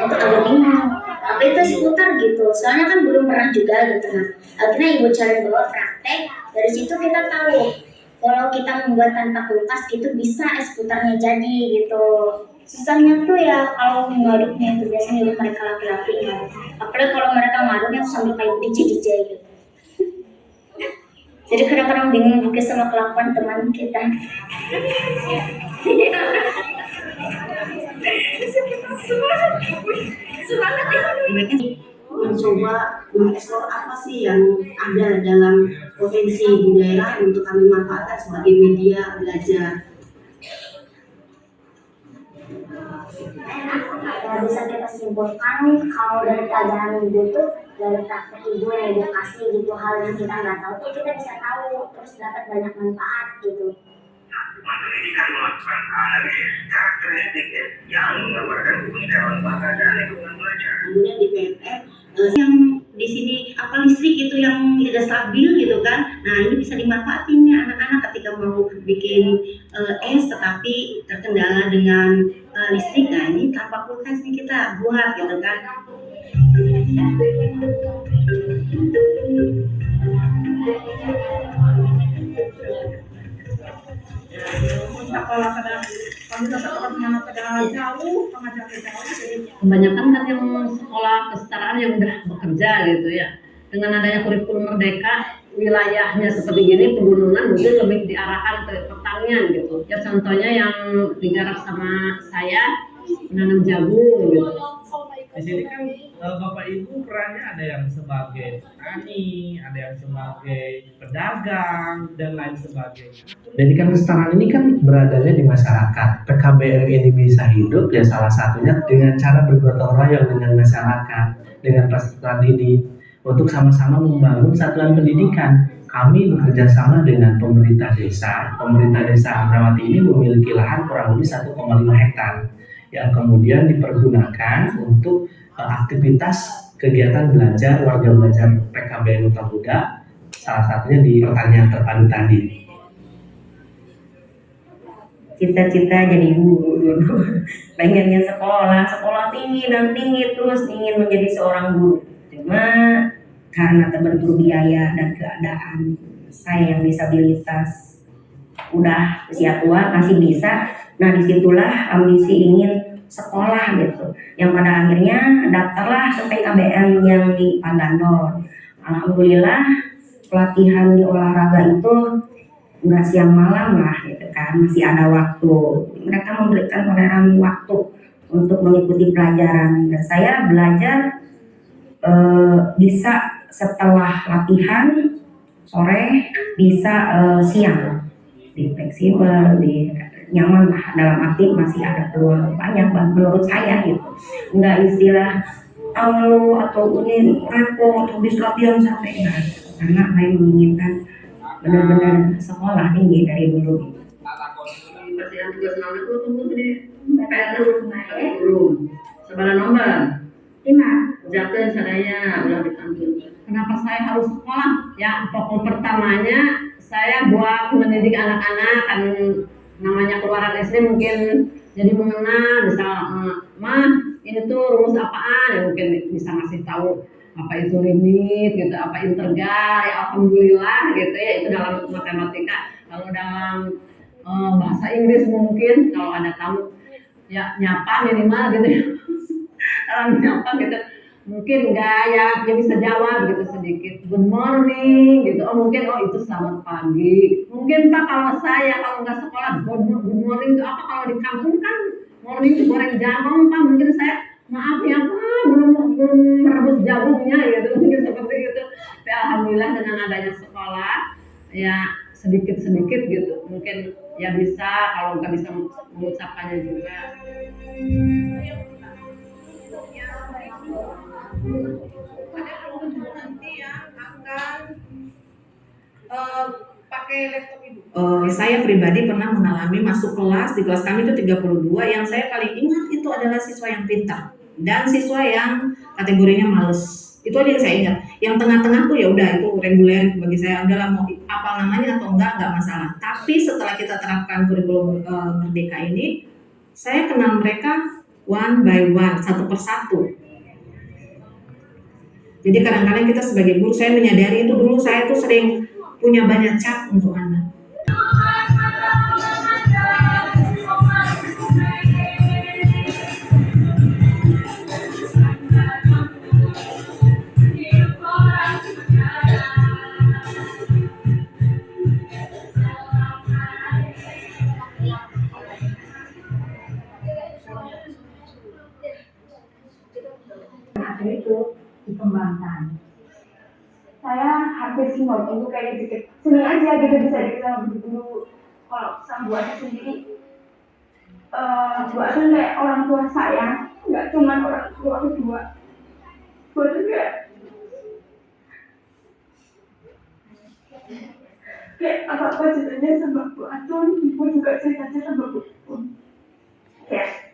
tuh agak bingung apa itu skuter gitu, soalnya kan belum pernah juga gitu. Nah akhirnya ibu cari dulu praktek, dari situ kita tahu kalau kita membuat tanpa kulkas itu bisa skuternya jadi gitu. Susahnya tuh ya kalau ngaduknya itu biasanya ibu mereka laki-laki ya, apalagi kalau mereka ngaduknya sambil kayak DJ gitu. Jadi kadang-kadang bingung juga sama kelakuan teman kita. Mereka mencoba mengeksplor apa sih yang ada dalam potensi di daerah untuk kami manfaatkan sebagai media belajar. Ya, bisa kita simpulkan kalau dari pelajaran ibu tuh, dari praktek ibu yang edukasi gitu, hal yang kita nggak tahu tuh kita bisa tahu, terus dapat banyak manfaat gitu. Pendidikan melakukan analisis karakteristik yang menggambarkan fungsi lembaga dan lingkungan belajar. Kemudian di PNF yang di sini apa listrik itu yang tidak stabil gitu kan. Nah ini bisa dimanfaatin ya anak-anak ketika mau bikin es tetapi terkendala dengan listrik. Nah ini tanpa kulkas nih kita buat gitu kan. Kebanyakan kan yang sekolah kesetaraan yang udah bekerja gitu ya. Dengan adanya kurikulum merdeka, wilayahnya seperti gini, pegunungan mungkin lebih diarahkan ke pertanian gitu. Ya contohnya yang digarap sama saya, menanam jagung gitu. Di sini kan Bapak Ibu perannya ada yang sebagai petani, ada yang sebagai pedagang dan lain sebagainya. Jadi kan kesetaraan ini kan beradanya di masyarakat. PKBM ini bisa hidup ya salah satunya dengan cara bergotong royong dengan masyarakat, dengan peserta didik untuk sama-sama membangun satuan pendidikan. Kami bekerja sama dengan pemerintah desa. Pemerintah desa Amrawati ini memiliki lahan kurang lebih 1,5 hektar yang kemudian dipergunakan untuk aktivitas kegiatan belajar warga belajar PKBM Duta Muda, salah satunya di pertanian terpadu tadi. Cita-cita jadi guru dulu, pengennya sekolah tinggi dan tinggi, terus ingin menjadi seorang guru. Cuma karena terbentur biaya dan keadaan saya yang disabilitas udah usia tua masih bisa. Nah disitulah ambisi ingin sekolah gitu, yang pada akhirnya daftarlah ke PKBM yang di Pagandon. Alhamdulillah pelatihan di olahraga itu nggak siang malam lah gitu kan, masih ada waktu. Mereka memberikan toleransi waktu untuk mengikuti pelajaran, dan saya belajar bisa setelah latihan sore, bisa siang, di fleksibel, di nyaman lah, dalam arti masih ada peluang banyak menurut saya gitu. Nggak istilah lu atau ini repot habis latihan sampai enggak, karena saya menginginkan benar-benar sekolah tinggi dari dulu. Persiapan tugas nomor itu tunggu di belum. Sebarang nomor 5. Jaken sadaya udah ditampil. Kenapa saya harus sekolah? Ya pokok pertamanya saya buat mendidik anak-anak, kan namanya keluaran SD mungkin jadi mengenal, bisa mah ini tuh rumus apaan, ya mungkin bisa ngasih tahu apa itu limit gitu, apa integral, ya alhamdulillah gitu ya, itu dalam matematika. Kalau dalam bahasa Inggris mungkin kalau ada tamu ya nyapa minimal gitu ya. Dalam nyapa gitu mungkin enggak ya, dia bisa jawab gitu sedikit good morning gitu, mungkin itu selamat pagi. Mungkin Pak kalau saya kalau nggak sekolah good morning itu apa, kalau di kampung kan morning itu goreng jagung Pak, mungkin saya maaf ya Pak belum merebus jagungnya gitu, mungkin seperti itu. Tapi alhamdulillah dengan adanya sekolah ya sedikit gitu mungkin ya bisa, kalau nggak bisa mengucapkannya juga. Nanti yang akan pakai laptop ibu. Saya pribadi pernah mengalami masuk kelas, di kelas kami itu 32, yang saya paling ingat itu adalah siswa yang pintar dan siswa yang kategorinya males. Itu aja yang saya ingat. Yang tengah-tengah tuh ya udah itu reguler bagi saya, udahlah mau apal namanya atau enggak masalah. Tapi setelah kita terapkan kurikulum merdeka ini, saya kenal mereka one by one, satu persatu. Jadi kadang-kadang kita sebagai guru, saya menyadari itu dulu saya tuh sering punya banyak cat untuk anak. Itu dikembangkan. Saya hampir singon untuk kayak gitu, seni aja gitu bisa dikenal dulu. Kalau sang buatnya sendiri, buatnya kayak orang tua saya, nggak cuma orang tua kedua, buatnya kayak apa ceritanya sama Bu Atun, ibu juga ceritanya sama Bu Atun. Kayak